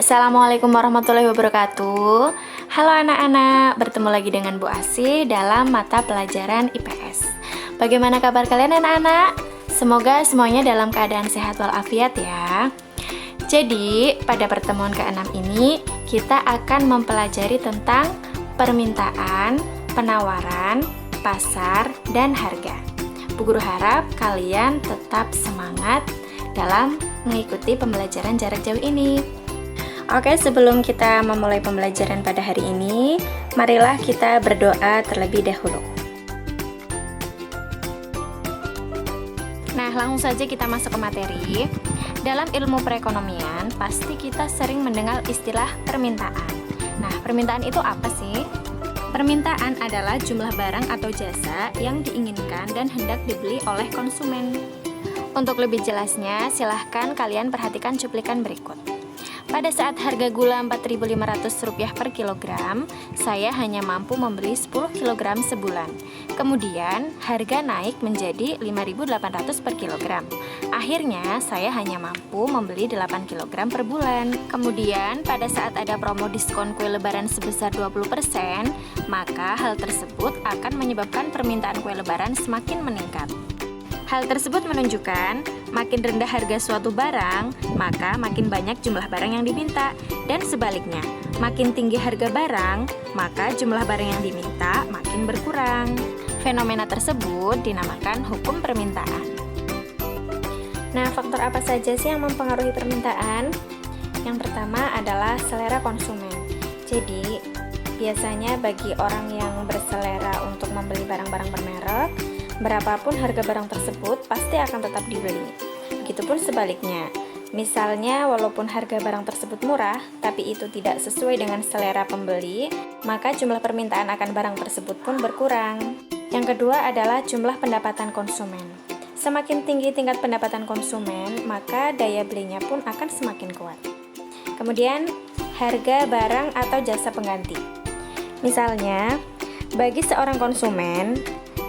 Assalamualaikum warahmatullahi wabarakatuh. Halo anak-anak, bertemu lagi dengan Bu Asih dalam mata pelajaran IPS. Bagaimana kabar kalian anak-anak? Semoga semuanya dalam keadaan sehat walafiat ya. Jadi, pada pertemuan ke-6 ini, kita akan mempelajari tentang permintaan, penawaran, pasar, dan harga. Bu Guru harap kalian tetap semangat dalam mengikuti pembelajaran jarak jauh ini. Oke, sebelum kita memulai pembelajaran pada hari ini, marilah kita berdoa terlebih dahulu. Nah, langsung saja kita masuk ke materi. Dalam ilmu perekonomian, pasti kita sering mendengar istilah permintaan. Nah, permintaan itu apa sih? Permintaan adalah jumlah barang atau jasa yang diinginkan dan hendak dibeli oleh konsumen. Untuk lebih jelasnya, silahkan kalian perhatikan cuplikan berikut. Pada saat harga gula Rp4.500 per kilogram, saya hanya mampu membeli 10 kilogram sebulan. Kemudian, harga naik menjadi Rp5.800 per kilogram. Akhirnya, saya hanya mampu membeli 8 kilogram per bulan. Kemudian, pada saat ada promo diskon kue lebaran sebesar 20%, maka hal tersebut akan menyebabkan permintaan kue lebaran semakin meningkat. Hal tersebut menunjukkan makin rendah harga suatu barang, maka makin banyak jumlah barang yang diminta. Dan sebaliknya, makin tinggi harga barang, maka jumlah barang yang diminta makin berkurang. Fenomena tersebut dinamakan hukum permintaan. Nah, faktor apa saja sih yang mempengaruhi permintaan? Yang pertama adalah selera konsumen. Jadi, biasanya bagi orang yang berselera untuk membeli barang-barang bermerek, berapapun harga barang tersebut pasti akan tetap dibeli. Begitupun sebaliknya, misalnya walaupun harga barang tersebut murah, tapi itu tidak sesuai dengan selera pembeli, maka jumlah permintaan akan barang tersebut pun berkurang. Yang kedua adalah jumlah pendapatan konsumen. Semakin tinggi tingkat pendapatan konsumen, maka daya belinya pun akan semakin kuat. Kemudian, harga barang atau jasa pengganti. Misalnya, bagi seorang konsumen,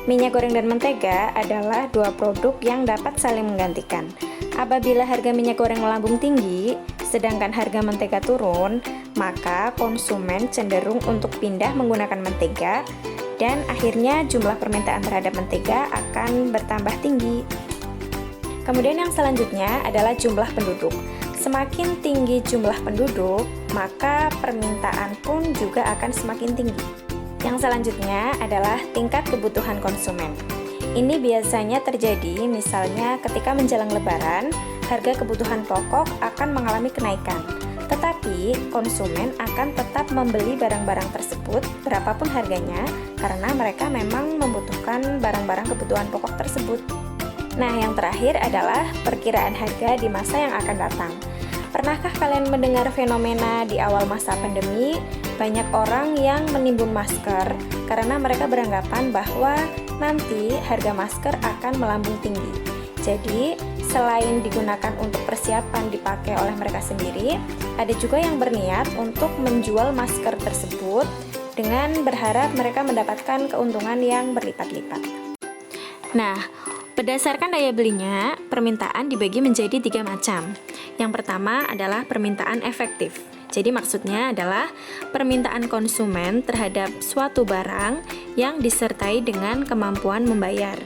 minyak goreng dan mentega adalah dua produk yang dapat saling menggantikan. Apabila harga minyak goreng melambung tinggi, sedangkan harga mentega turun, maka konsumen cenderung untuk pindah menggunakan mentega, dan akhirnya jumlah permintaan terhadap mentega akan bertambah tinggi. Kemudian yang selanjutnya adalah jumlah penduduk. Semakin tinggi jumlah penduduk, maka permintaan pun juga akan semakin tinggi. Yang selanjutnya adalah tingkat kebutuhan konsumen. Ini biasanya terjadi misalnya ketika menjelang lebaran, harga kebutuhan pokok akan mengalami kenaikan. Tetapi konsumen akan tetap membeli barang-barang tersebut berapapun harganya karena mereka memang membutuhkan barang-barang kebutuhan pokok tersebut. Nah, yang terakhir adalah perkiraan harga di masa yang akan datang. Pernahkah kalian mendengar fenomena di awal masa pandemi? Banyak orang yang menimbun masker karena mereka beranggapan bahwa nanti harga masker akan melambung tinggi. Jadi, selain digunakan untuk persiapan dipakai oleh mereka sendiri, ada juga yang berniat untuk menjual masker tersebut dengan berharap mereka mendapatkan keuntungan yang berlipat-lipat. Nah, berdasarkan daya belinya, permintaan dibagi menjadi 3 macam. Yang pertama adalah permintaan efektif. Jadi maksudnya adalah permintaan konsumen terhadap suatu barang yang disertai dengan kemampuan membayar.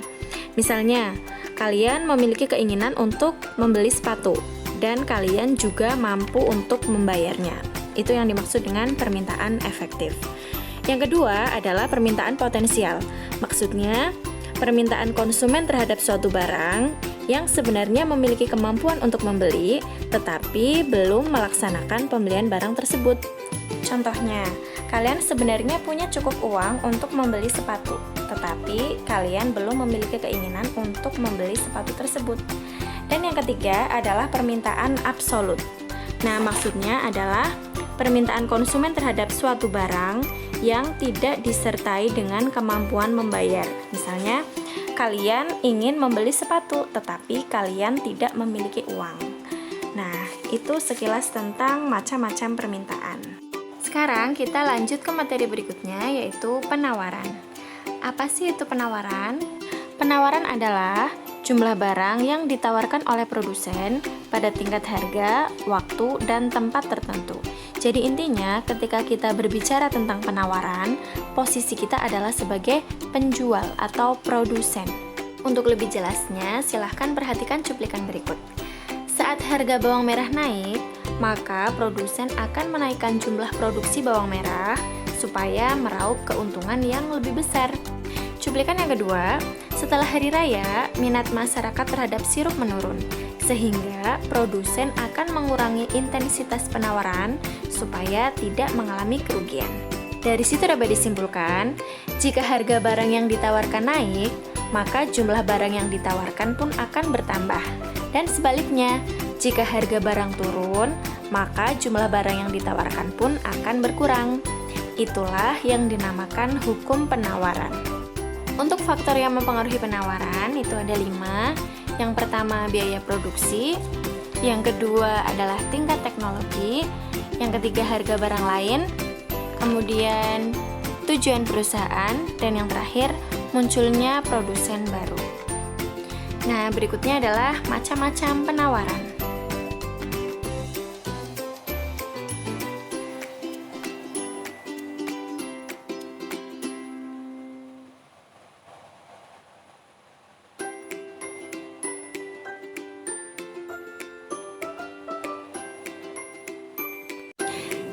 Misalnya, kalian memiliki keinginan untuk membeli sepatu dan kalian juga mampu untuk membayarnya. Itu yang dimaksud dengan permintaan efektif. Yang kedua adalah permintaan potensial. Maksudnya, permintaan konsumen terhadap suatu barang yang sebenarnya memiliki kemampuan untuk membeli, tetapi belum melaksanakan pembelian barang tersebut. Contohnya, kalian sebenarnya punya cukup uang untuk membeli sepatu, tetapi kalian belum memiliki keinginan untuk membeli sepatu tersebut. Dan yang ketiga adalah permintaan absolut. Nah, maksudnya adalah permintaan konsumen terhadap suatu barang yang tidak disertai dengan kemampuan membayar. Misalnya, kalian ingin membeli sepatu, tetapi kalian tidak memiliki uang. Nah, itu sekilas tentang macam-macam permintaan. Sekarang kita lanjut ke materi berikutnya, yaitu penawaran. Apa sih itu penawaran? Penawaran adalah jumlah barang yang ditawarkan oleh produsen pada tingkat harga, waktu, dan tempat tertentu. Jadi intinya ketika kita berbicara tentang penawaran, posisi kita adalah sebagai penjual atau produsen. Untuk lebih jelasnya, silahkan perhatikan cuplikan berikut. Saat harga bawang merah naik, maka produsen akan menaikkan jumlah produksi bawang merah supaya meraup keuntungan yang lebih besar. Cuplikan yang kedua, setelah hari raya, minat masyarakat terhadap sirup menurun, sehingga produsen akan mengurangi intensitas penawaran supaya tidak mengalami kerugian. Dari situ dapat disimpulkan, jika harga barang yang ditawarkan naik, maka jumlah barang yang ditawarkan pun akan bertambah. Dan sebaliknya, jika harga barang turun, maka jumlah barang yang ditawarkan pun akan berkurang. Itulah yang dinamakan hukum penawaran. Untuk faktor yang mempengaruhi penawaran itu ada 5. Yang pertama biaya produksi, yang kedua adalah tingkat teknologi, yang ketiga harga barang lain, kemudian tujuan perusahaan, dan yang terakhir munculnya produsen baru. Nah, berikutnya adalah macam-macam penawaran.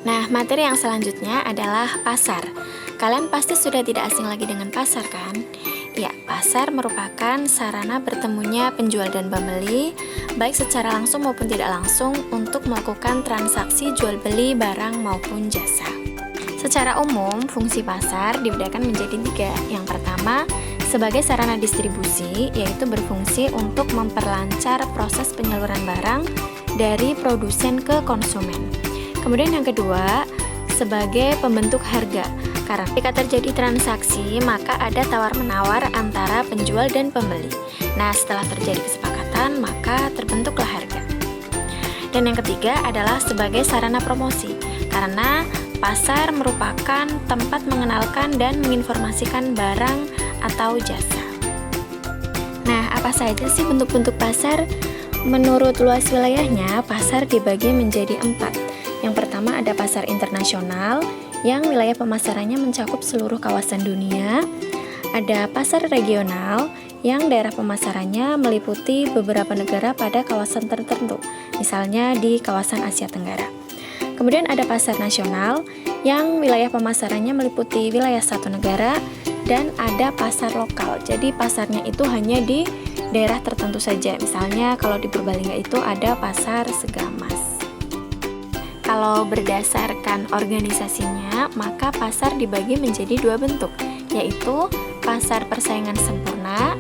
Nah, materi yang selanjutnya adalah pasar. Kalian pasti sudah tidak asing lagi dengan pasar, kan? Ya, pasar merupakan sarana bertemunya penjual dan pembeli, baik secara langsung maupun tidak langsung, untuk melakukan transaksi jual beli barang maupun jasa. Secara umum, fungsi pasar dibedakan menjadi 3. Yang pertama, sebagai sarana distribusi, yaitu berfungsi untuk memperlancar proses penyaluran barang dari produsen ke konsumen. Kemudian yang kedua, sebagai pembentuk harga. Karena ketika terjadi transaksi, maka ada tawar-menawar antara penjual dan pembeli. Nah, setelah terjadi kesepakatan, maka terbentuklah harga. Dan yang ketiga adalah sebagai sarana promosi. Karena pasar merupakan tempat mengenalkan dan menginformasikan barang atau jasa. Nah, apa saja sih bentuk-bentuk pasar? Menurut luas wilayahnya, pasar dibagi menjadi 4. Yang pertama ada pasar internasional yang wilayah pemasarannya mencakup seluruh kawasan dunia. Ada pasar regional yang daerah pemasarannya meliputi beberapa negara pada kawasan tertentu, misalnya di kawasan Asia Tenggara. Kemudian ada pasar nasional yang wilayah pemasarannya meliputi wilayah satu negara, dan ada pasar lokal. Jadi pasarnya itu hanya di daerah tertentu saja. Misalnya kalau di Purbalingga itu ada pasar Segamas. Kalau berdasarkan organisasinya, maka pasar dibagi menjadi 2 bentuk, yaitu pasar persaingan sempurna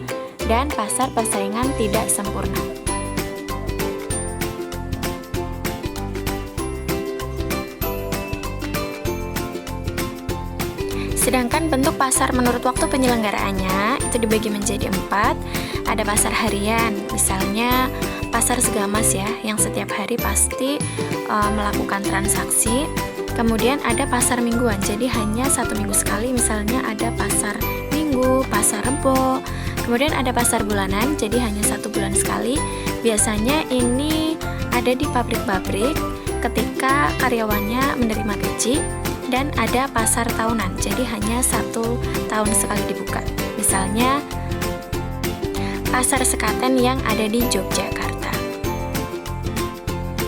dan pasar persaingan tidak sempurna. Sedangkan bentuk pasar menurut waktu penyelenggaraannya itu dibagi menjadi 4. Ada pasar harian, misalnya pasar Segamas ya, yang setiap hari pasti melakukan transaksi. Kemudian ada pasar mingguan, jadi hanya 1 minggu sekali, misalnya ada pasar minggu, pasar Rebo. Kemudian ada pasar bulanan, jadi hanya 1 bulan sekali. Biasanya ini ada di pabrik-pabrik ketika karyawannya menerima gaji. Dan ada pasar tahunan, jadi hanya 1 tahun sekali dibuka. Misalnya pasar Sekaten yang ada di Yogyakarta.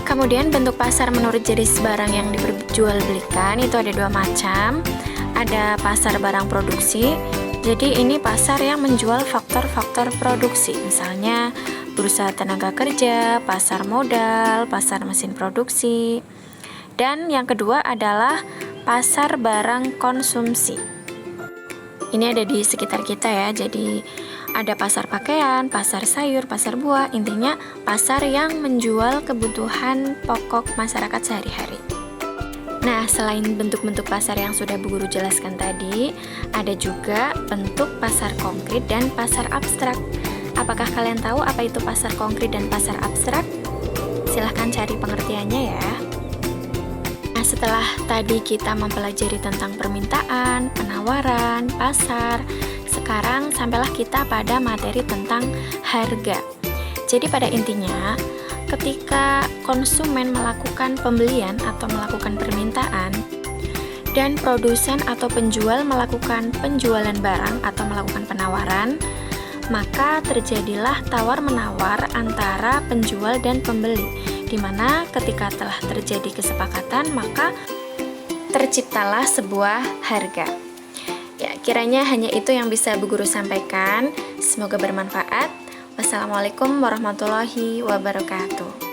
Kemudian bentuk pasar menurut jenis barang yang diperjualbelikan itu ada 2 macam. Ada pasar barang produksi, jadi ini pasar yang menjual faktor-faktor produksi, misalnya bursa tenaga kerja, pasar modal, pasar mesin produksi. Dan yang kedua adalah pasar barang konsumsi. Ini ada di sekitar kita ya, jadi ada pasar pakaian, pasar sayur, pasar buah, intinya pasar yang menjual kebutuhan pokok masyarakat sehari-hari. Nah, selain bentuk-bentuk pasar yang sudah Bu Guru jelaskan tadi, ada juga bentuk pasar konkret dan pasar abstrak. Apakah kalian tahu apa itu pasar konkret dan pasar abstrak? Silahkan cari pengertiannya ya. Nah, setelah tadi kita mempelajari tentang permintaan, penawaran, pasar, sekarang sampailah kita pada materi tentang harga. Jadi pada intinya, ketika konsumen melakukan pembelian atau melakukan permintaan, dan produsen atau penjual melakukan penjualan barang atau melakukan penawaran, maka terjadilah tawar-menawar antara penjual dan pembeli, di mana ketika telah terjadi kesepakatan, maka terciptalah sebuah harga. Ya, kiranya hanya itu yang bisa Bu Guru sampaikan. Semoga bermanfaat. Wassalamualaikum warahmatullahi wabarakatuh.